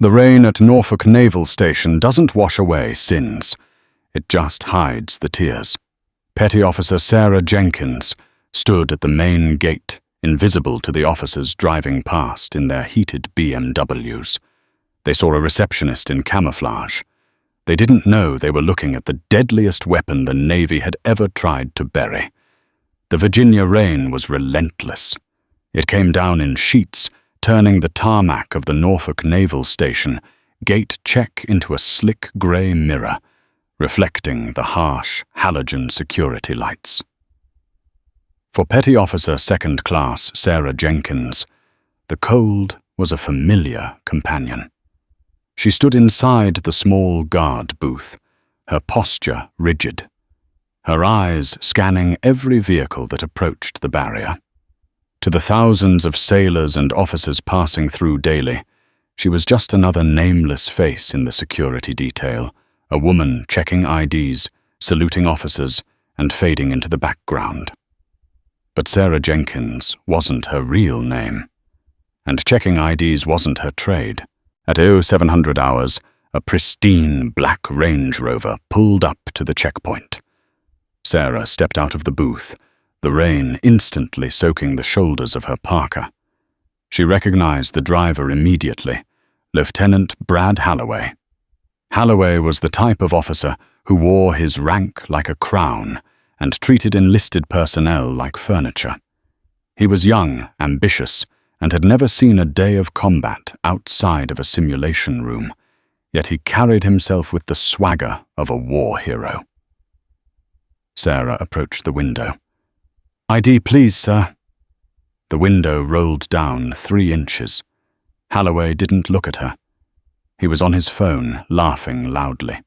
The rain at Norfolk Naval Station doesn't wash away sins. It just hides the tears. Petty Officer Sarah Jenkins stood at the main gate, invisible to the officers driving past in their heated BMWs. They saw a receptionist in camouflage. They didn't know they were looking at the deadliest weapon the Navy had ever tried to bury. The Virginia rain was relentless. It came down in sheets, turning the tarmac of the Norfolk Naval Station gate check into a slick grey mirror, reflecting the harsh halogen security lights. For Petty Officer Second Class Sarah Jenkins, the cold was a familiar companion. She stood inside the small guard booth, her posture rigid, her eyes scanning every vehicle that approached the barrier. To the thousands of sailors and officers passing through daily, she was just another nameless face in the security detail, a woman checking IDs, saluting officers, and fading into the background. But Sarah Jenkins wasn't her real name, and checking IDs wasn't her trade. At 0700 hours, a pristine black Range Rover pulled up to the checkpoint. Sarah stepped out of the booth, the rain instantly soaking the shoulders of her parka. She recognized the driver immediately, Lieutenant Brad Halloway. Halloway was the type of officer who wore his rank like a crown and treated enlisted personnel like furniture. He was young, ambitious, and had never seen a day of combat outside of a simulation room, yet he carried himself with the swagger of a war hero. Sarah approached the window. "ID, please, sir." The window rolled down 3 inches. Halloway didn't look at her. He was on his phone, laughing loudly.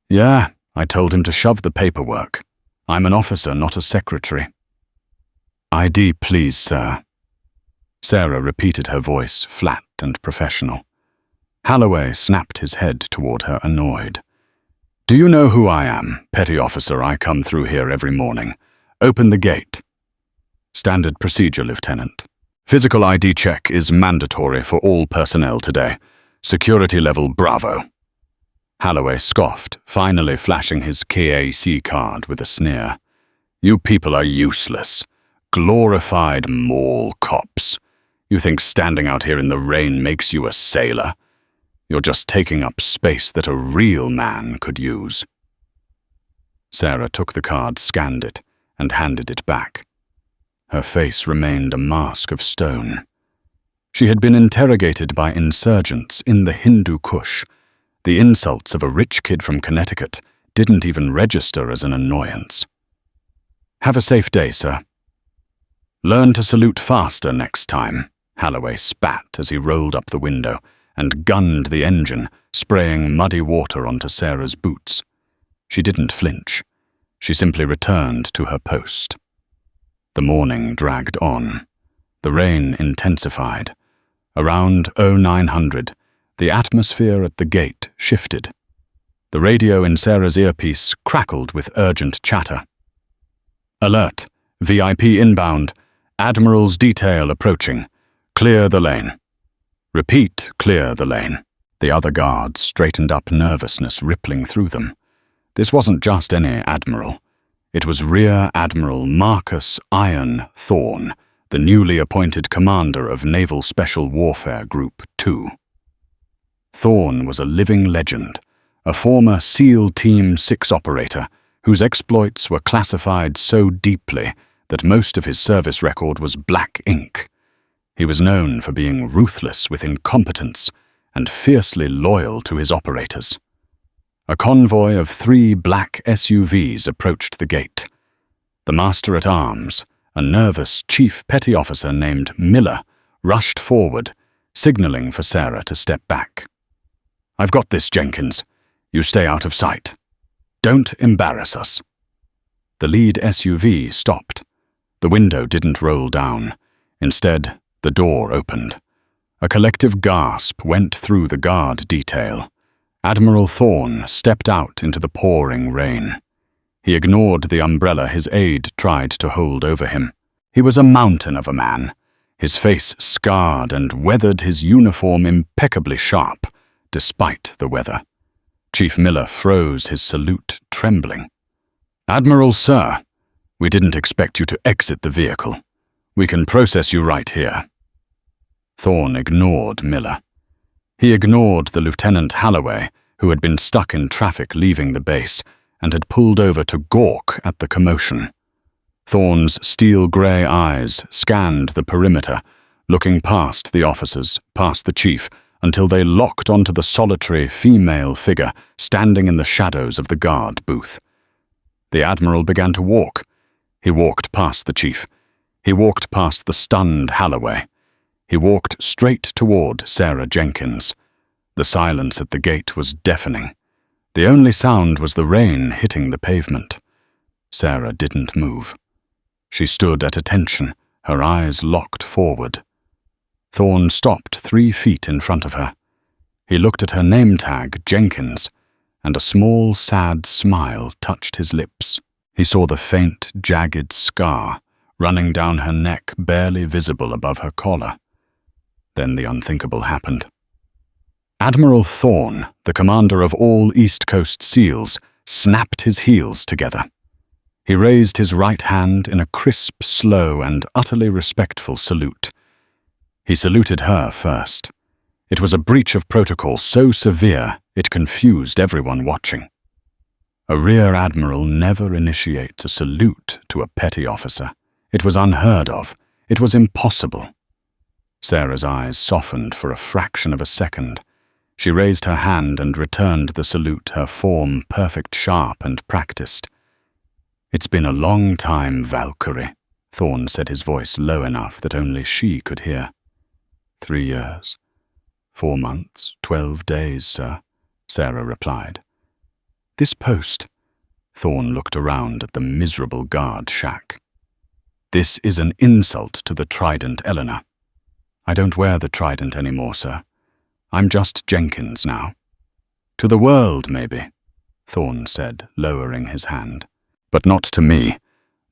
"Yeah, I told him to shove the paperwork. I'm an officer, not a secretary." "ID, please, sir." Sarah repeated her voice, flat and professional. Halloway snapped his head toward her, annoyed. "Do you know who I am, petty officer? I come through here every morning. Open the gate." "Standard procedure, Lieutenant. Physical ID check is mandatory for all personnel today. Security level Bravo." Halloway scoffed, finally flashing his KAC card with a sneer. "You people are useless. Glorified mall cops. You think standing out here in the rain makes you a sailor? You're just taking up space that a real man could use." Sarah took the card, scanned it, and handed it back. Her face remained a mask of stone. She had been interrogated by insurgents in the Hindu Kush. The insults of a rich kid from Connecticut didn't even register as an annoyance. "Have a safe day, sir." "Learn to salute faster next time," Halloway spat as he rolled up the window and gunned the engine, spraying muddy water onto Sarah's boots. She didn't flinch. She simply returned to her post. The morning dragged on. The rain intensified. Around 0900, the atmosphere at the gate shifted. The radio in Sarah's earpiece crackled with urgent chatter. "Alert! VIP inbound. Admiral's detail approaching. Clear the lane." "Repeat, clear the lane." The other guards straightened up, nervousness rippling through them. This wasn't just any admiral. It was Rear Admiral Marcus Iron Thorne, the newly appointed commander of Naval Special Warfare Group 2. Thorne was a living legend, a former SEAL Team 6 operator whose exploits were classified so deeply that most of his service record was black ink. He was known for being ruthless with incompetence and fiercely loyal to his operators. A convoy of 3 black SUVs approached the gate. The master-at-arms, a nervous chief petty officer named Miller, rushed forward, signaling for Sarah to step back. "I've got this, Jenkins. You stay out of sight. Don't embarrass us." The lead SUV stopped. The window didn't roll down. Instead, the door opened. A collective gasp went through the guard detail. Admiral Thorne stepped out into the pouring rain. He ignored the umbrella his aide tried to hold over him. He was a mountain of a man, his face scarred and weathered, his uniform impeccably sharp. despite the weather. Chief Miller froze his salute, trembling. "Admiral, sir, we didn't expect you to exit the vehicle. We can process you right here." Thorne ignored Miller. He ignored the Lieutenant Halloway, who had been stuck in traffic leaving the base and had pulled over to gawk at the commotion. Thorne's steel-grey eyes scanned the perimeter, looking past the officers, past the chief, until they locked onto the solitary female figure standing in the shadows of the guard booth. The Admiral began to walk. He walked past the chief. He walked past the stunned Halloway. He walked straight toward Sarah Jenkins. The silence at the gate was deafening. The only sound was the rain hitting the pavement. Sarah didn't move. She stood at attention, her eyes locked forward. Thorne stopped 3 feet in front of her. He looked at her name tag, Jenkins, and a small, sad smile touched his lips. He saw the faint, jagged scar running down her neck, barely visible above her collar. Then the unthinkable happened. Admiral Thorne, the commander of all East Coast SEALs, snapped his heels together. He raised his right hand in a crisp, slow, and utterly respectful salute. He saluted her first. It was a breach of protocol so severe it confused everyone watching. A rear admiral never initiates a salute to a petty officer. It was unheard of. It was impossible. Sarah's eyes softened for a fraction of a second. She raised her hand and returned the salute, her form perfect, sharp, and practiced. "It's been a long time, Valkyrie," Thorne said, his voice low enough that only she could hear. 3 years, 4 months, 12 days, sir," Sarah replied. "This post," Thorne looked around at the miserable guard shack. "This is an insult to the Trident, Eleanor." "I don't wear the Trident anymore, sir. I'm just Jenkins now." "To the world, maybe," Thorne said, lowering his hand. "But not to me,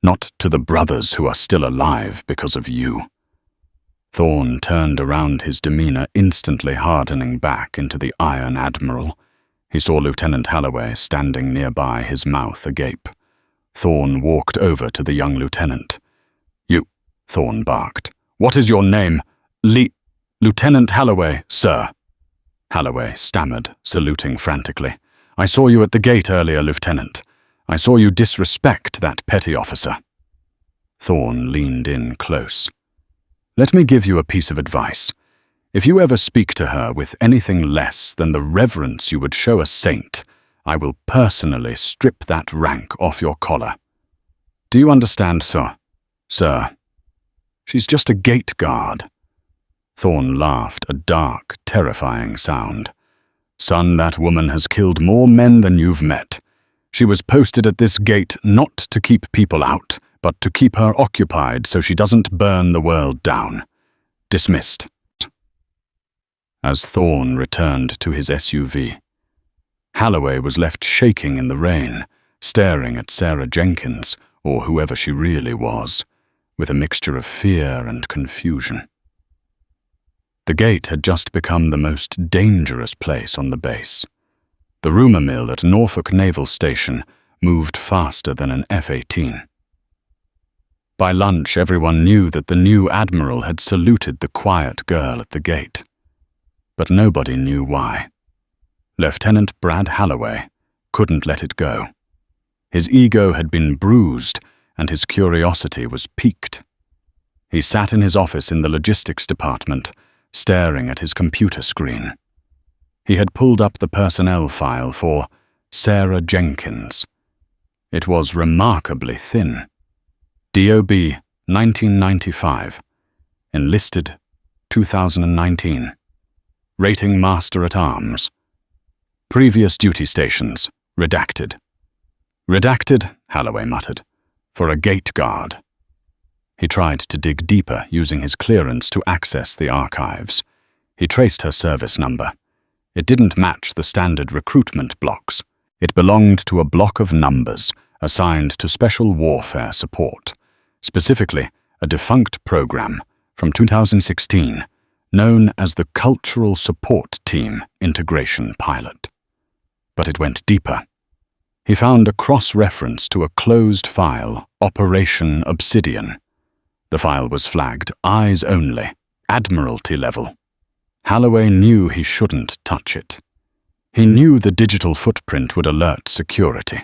not to the brothers who are still alive because of you." Thorne turned around, his demeanor instantly hardening back into the Iron Admiral. He saw Lieutenant Halloway standing nearby, his mouth agape. Thorne walked over to the young lieutenant. "You," Thorne barked. "What is your name?" Lieutenant Halloway, sir." Halloway stammered, saluting frantically. "I saw you at the gate earlier, Lieutenant. I saw you disrespect that petty officer." Thorne leaned in close. "Let me give you a piece of advice. If you ever speak to her with anything less than the reverence you would show a saint, I will personally strip that rank off your collar. Do you understand, sir? Sir, she's just a gate guard." Thorne laughed, a dark, terrifying sound. "Son, that woman has killed more men than you've met. She was posted at this gate not to keep people out, but to keep her occupied so she doesn't burn the world down. Dismissed." As Thorne returned to his SUV, Halloway was left shaking in the rain, staring at Sarah Jenkins, or whoever she really was, with a mixture of fear and confusion. The gate had just become the most dangerous place on the base. The rumor mill at Norfolk Naval Station moved faster than an F-18. By lunch, everyone knew that the new admiral had saluted the quiet girl at the gate. But nobody knew why. Lieutenant Brad Halloway couldn't let it go. His ego had been bruised, and his curiosity was piqued. He sat in his office in the logistics department, staring at his computer screen. He had pulled up the personnel file for Sarah Jenkins. It was remarkably thin. DOB 1995. Enlisted 2019. Rating Master at Arms. Previous duty stations. Redacted. "Redacted," Halloway muttered, "for a gate guard." He tried to dig deeper, using his clearance to access the archives. He traced her service number. It didn't match the standard recruitment blocks. It belonged to a block of numbers assigned to special warfare support, specifically a defunct program from 2016, known as the Cultural Support Team Integration Pilot. But it went deeper. He found a cross-reference to a closed file, Operation Obsidian. The file was flagged Eyes Only, Admiralty level. Halloway knew he shouldn't touch it. He knew the digital footprint would alert security,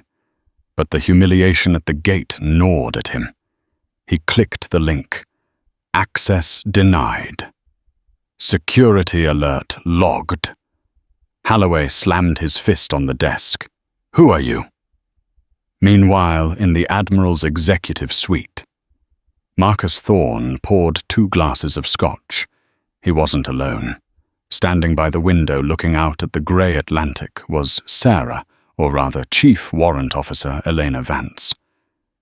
but the humiliation at the gate gnawed at him. He clicked the link. Access denied. Security alert logged. Halloway slammed his fist on the desk. Who are you? Meanwhile, in the Admiral's executive suite, Marcus Thorne poured 2 glasses of scotch. He wasn't alone. Standing by the window looking out at the grey Atlantic was Sarah, or rather Chief Warrant Officer Elena Vance.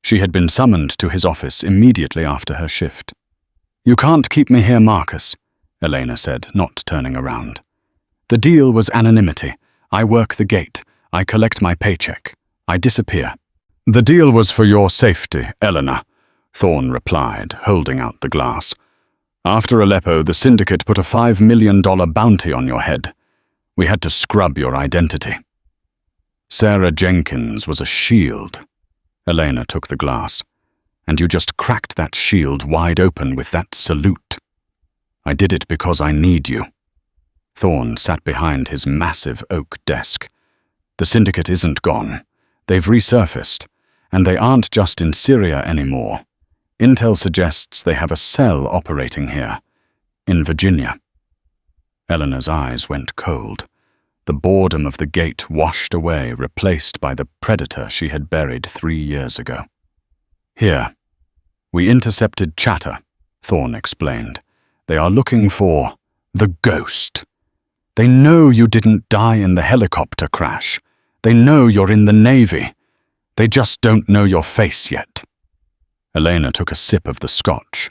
She had been summoned to his office immediately after her shift. "You can't keep me here, Marcus," Elena said, not turning around. "The deal was anonymity. I work the gate. I collect my paycheck. I disappear." "The deal was for your safety, Eleanor," Thorne replied, holding out the glass. "After Aleppo, the syndicate put a $5 million bounty on your head. We had to scrub your identity." Sarah Jenkins was a shield. Elena took the glass. "And you just cracked that shield wide open with that salute." "I did it because I need you." Thorne sat behind his massive oak desk. "The syndicate isn't gone. They've resurfaced, and they aren't just in Syria anymore. Intel suggests they have a cell operating here, in Virginia." Eleanor's eyes went cold. The boredom of the gate washed away, replaced by the predator she had buried 3 years ago. "Here. We intercepted chatter," Thorne explained. "They are looking for the ghost. They know you didn't die in the helicopter crash. They know you're in the Navy. They just don't know your face yet." Elena took a sip of the scotch.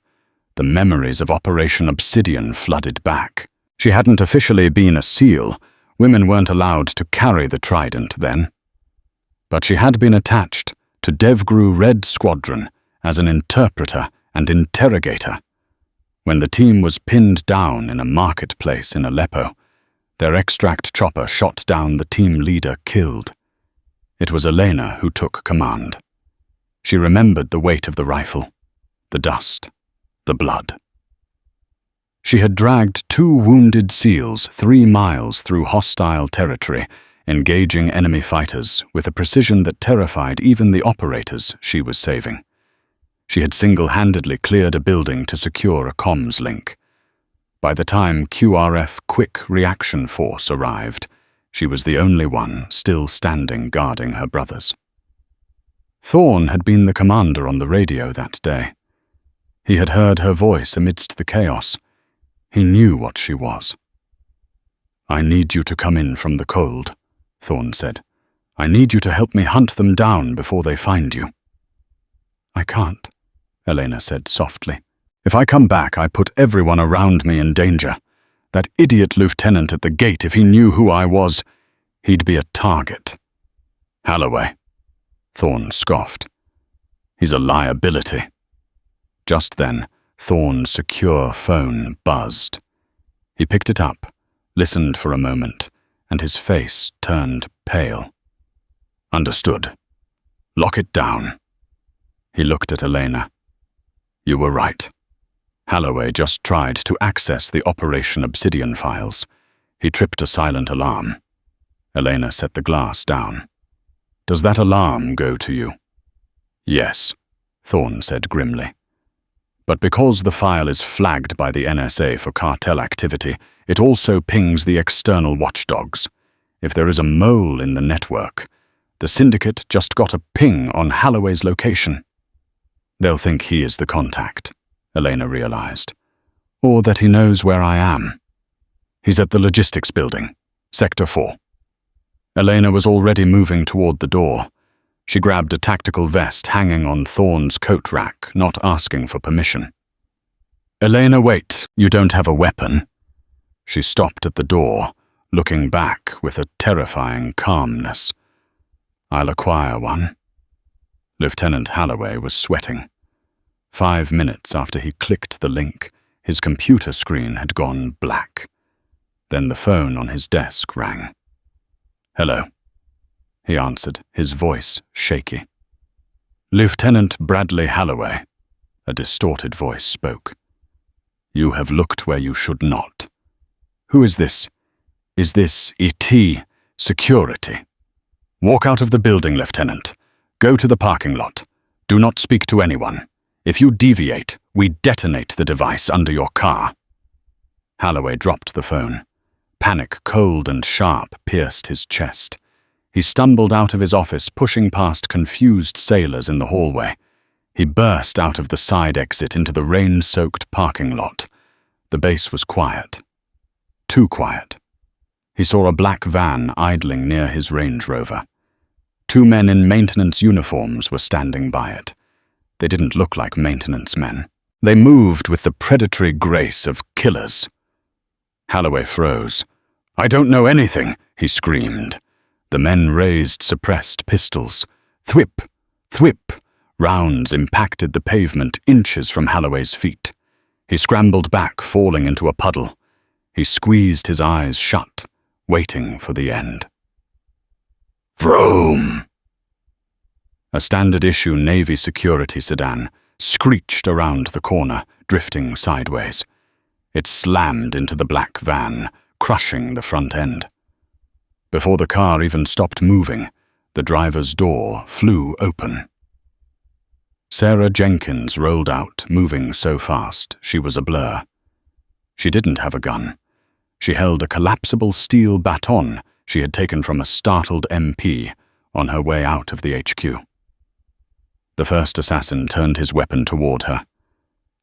The memories of Operation Obsidian flooded back. She hadn't officially been a SEAL. Women weren't allowed to carry the trident then. But she had been attached to DevGru Red Squadron as an interpreter and interrogator. When the team was pinned down in a marketplace in Aleppo, their extract chopper shot down the team leader killed. It was Elena who took command. She remembered the weight of the rifle, the dust, the blood. She had dragged 2 wounded SEALs 3 miles through hostile territory, engaging enemy fighters with a precision that terrified even the operators she was saving. She had single-handedly cleared a building to secure a comms link. By the time QRF Quick Reaction Force arrived, she was the only one still standing guarding her brothers. Thorne had been the commander on the radio that day. He had heard her voice amidst the chaos. He knew what she was. "I need you to come in from the cold," Thorne said. "I need you to help me hunt them down before they find you." "I can't," Elena said softly. "If I come back, I put everyone around me in danger. That idiot lieutenant at the gate, if he knew who I was, he'd be a target." "Halloway," Thorne scoffed. "He's a liability." Just then, Thorne's secure phone buzzed. He picked it up, listened for a moment, and his face turned pale. "Understood. Lock it down." He looked at Elena. "You were right. Halloway just tried to access the Operation Obsidian files. He tripped a silent alarm." Elena set the glass down. "Does that alarm go to you?" "Yes," Thorne said grimly. "But because the file is flagged by the NSA for cartel activity, it also pings the external watchdogs. If there is a mole in the network, the syndicate just got a ping on Halloway's location. They'll think he is the contact," Elena realized. "Or that he knows where I am. He's at the logistics building, Sector 4. Elena was already moving toward the door. She grabbed a tactical vest hanging on Thorne's coat rack, not asking for permission. "Elena, wait, you don't have a weapon." She stopped at the door, looking back with a terrifying calmness. "I'll acquire one." Lieutenant Halloway was sweating. 5 minutes after he clicked the link, His computer screen had gone black. Then the phone on his desk rang. "Hello," he answered, his voice shaky. "Lieutenant Bradley Halloway," a distorted voice spoke. "You have looked where you should not. Who is this? Is this ET security? Walk out of the building, Lieutenant. Go to the parking lot. Do not speak to anyone. If you deviate, we detonate the device under your car." Halloway dropped the phone. Panic, cold and sharp, pierced his chest. He stumbled out of his office, pushing past confused sailors in the hallway. He burst out of the side exit into the rain-soaked parking lot. The base was quiet. Too quiet. He saw a black van idling near his Range Rover. 2 men in maintenance uniforms were standing by it. They didn't look like maintenance men. They moved with the predatory grace of killers. Halloway froze. "I don't know anything," he screamed. The men raised suppressed pistols. Thwip, thwip. Rounds impacted the pavement inches from Halloway's feet. He scrambled back, falling into a puddle. He squeezed his eyes shut, waiting for the end. Vroom! A standard-issue Navy security sedan screeched around the corner, drifting sideways. It slammed into the black van, crushing the front end. Before the car even stopped moving, the driver's door flew open. Sarah Jenkins rolled out, moving so fast she was a blur. She didn't have a gun. She held a collapsible steel baton she had taken from a startled MP on her way out of the HQ. The first assassin turned his weapon toward her.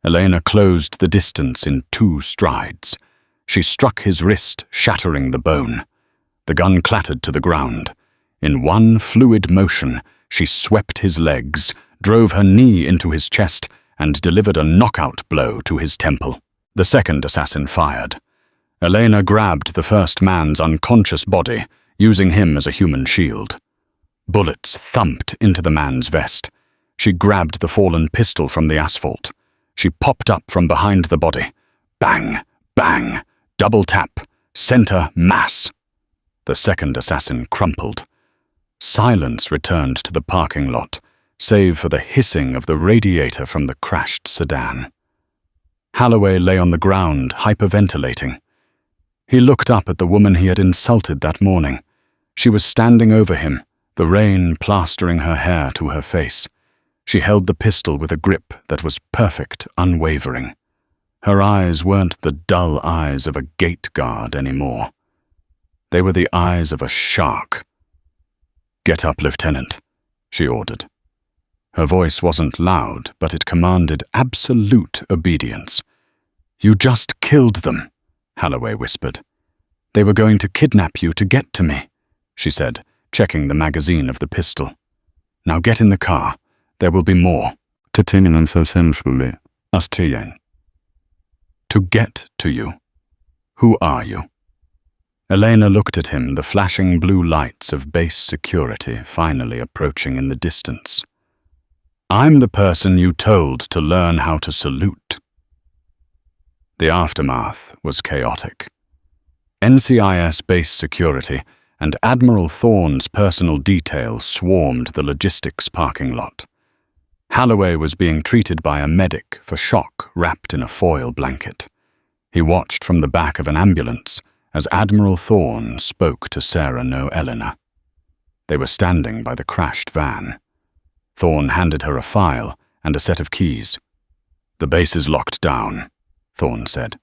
Elena closed the distance in 2 strides. She struck his wrist, shattering the bone. The gun clattered to the ground. In one fluid motion, she swept his legs, drove her knee into his chest, and delivered a knockout blow to his temple. The second assassin fired. Elena grabbed the first man's unconscious body, using him as a human shield. Bullets thumped into the man's vest. She grabbed the fallen pistol from the asphalt. She popped up from behind the body. Bang, bang, double tap, center mass. The second assassin crumpled. Silence returned to the parking lot, save for the hissing of the radiator from the crashed sedan. Halloway lay on the ground, hyperventilating. He looked up at the woman he had insulted that morning. She was standing over him, the rain plastering her hair to her face. She held the pistol with a grip that was perfect, unwavering. Her eyes weren't the dull eyes of a gate guard anymore. They were the eyes of a shark. "Get up, Lieutenant," she ordered. Her voice wasn't loud, but it commanded absolute obedience. "You just killed them," Halloway whispered. "They were going to kidnap you to get to me," she said, checking the magazine of the pistol. "Now get in the car. There will be more." To get to you. Who are you? Elena looked at him, the flashing blue lights of base security finally approaching in the distance. "I'm the person you told to learn how to salute." The aftermath was chaotic. NCIS base security and Admiral Thorne's personal detail swarmed the logistics parking lot. Halloway was being treated by a medic for shock wrapped in a foil blanket. He watched from the back of an ambulance as Admiral Thorne spoke to Sarah No Elena. They were standing by the crashed van. Thorne handed her a file and a set of keys. "The base is locked down," Thorne said.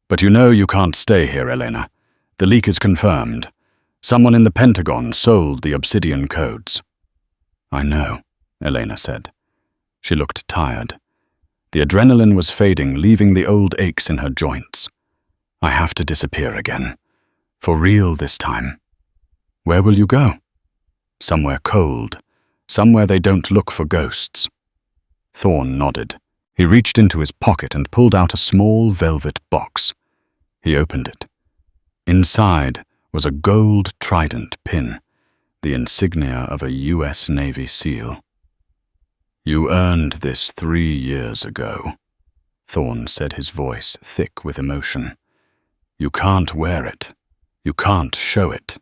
"But you know you can't stay here, Elena. The leak is confirmed. Someone in the Pentagon sold the Obsidian codes." "I know," Elena said. She looked tired. The adrenaline was fading, leaving the old aches in her joints. "I have to disappear again. For real this time." "Where will you go?" "Somewhere cold. Somewhere they don't look for ghosts." Thorne nodded. He reached into his pocket and pulled out a small velvet box. He opened it. Inside was a gold trident pin, the insignia of a U.S. Navy SEAL. "You earned this 3 years ago," Thorn said, his voice thick with emotion. You can't wear it. You can't show it.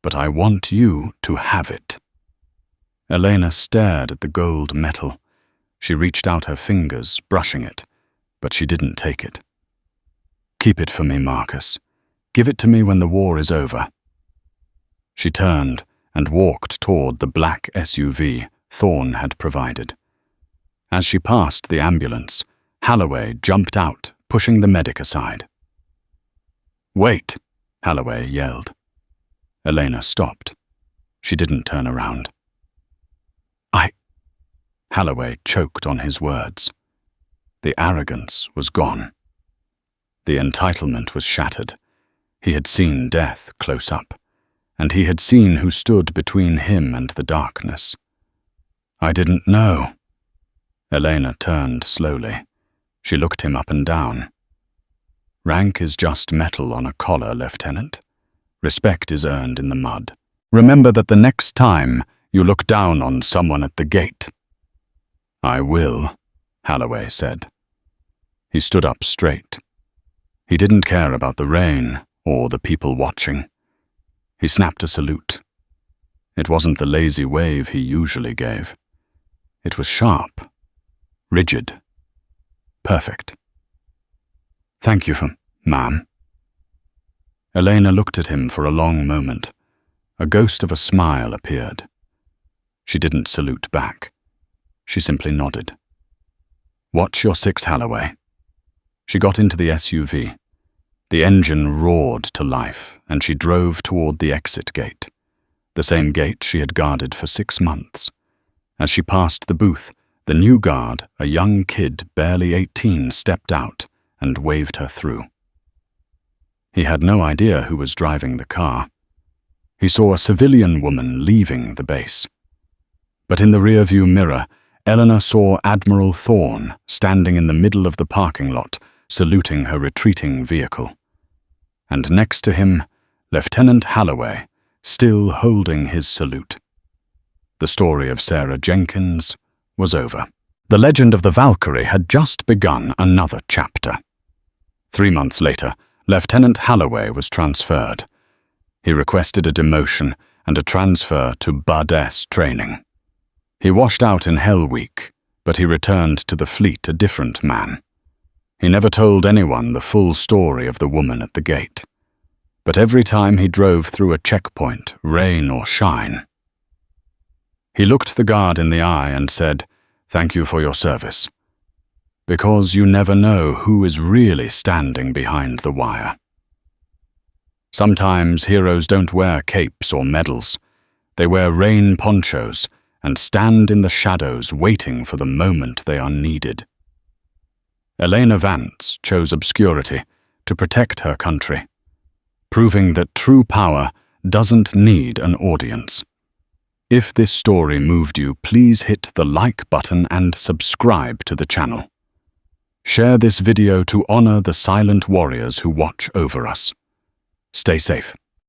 But I want you to have it. Elena stared at the gold metal. She reached out her fingers, brushing it, but she didn't take it. Keep it for me, Marcus. Give it to me when the war is over. She turned and walked toward the black SUV Thorn had provided. As she passed the ambulance, Halloway jumped out, pushing the medic aside. Wait, Halloway yelled. Elena stopped. She didn't turn around. Halloway choked on his words. The arrogance was gone. The entitlement was shattered. He had seen death close up, and he had seen who stood between him and the darkness. I didn't know. Elena turned slowly. She looked him up and down. Rank is just metal on a collar, Lieutenant. Respect is earned in the mud. Remember that the next time you look down on someone at the gate. I will, Halloway said. He stood up straight. He didn't care about the rain or the people watching. He snapped a salute. It wasn't the lazy wave he usually gave. It was sharp, rigid, perfect. Thank you, ma'am. Elena looked at him for a long moment. A ghost of a smile appeared. She didn't salute back. She simply nodded. Watch your six, Halloway. She got into the SUV. The engine roared to life, and she drove toward the exit gate, the same gate she had guarded for 6 months. As she passed the booth, the new guard, a young kid barely 18, stepped out and waved her through. He had no idea who was driving the car. He saw a civilian woman leaving the base. But in the rearview mirror, Eleanor saw Admiral Thorn standing in the middle of the parking lot, saluting her retreating vehicle. And next to him, Lieutenant Halloway, still holding his salute. The story of Sarah Jenkins was over. The legend of the Valkyrie had just begun another chapter. 3 months later, Lieutenant Halloway was transferred. He requested a demotion and a transfer to Bud S training. He washed out in Hell Week, but he returned to the fleet a different man. He never told anyone the full story of the woman at the gate. But every time he drove through a checkpoint, rain or shine, he looked the guard in the eye and said, "Thank you for your service." Because you never know who is really standing behind the wire. Sometimes heroes don't wear capes or medals. They wear rain ponchos and stand in the shadows waiting for the moment they are needed. Elena Vance chose obscurity to protect her country, proving that true power doesn't need an audience. If this story moved you, please hit the like button and subscribe to the channel. Share this video to honor the silent warriors who watch over us. Stay safe.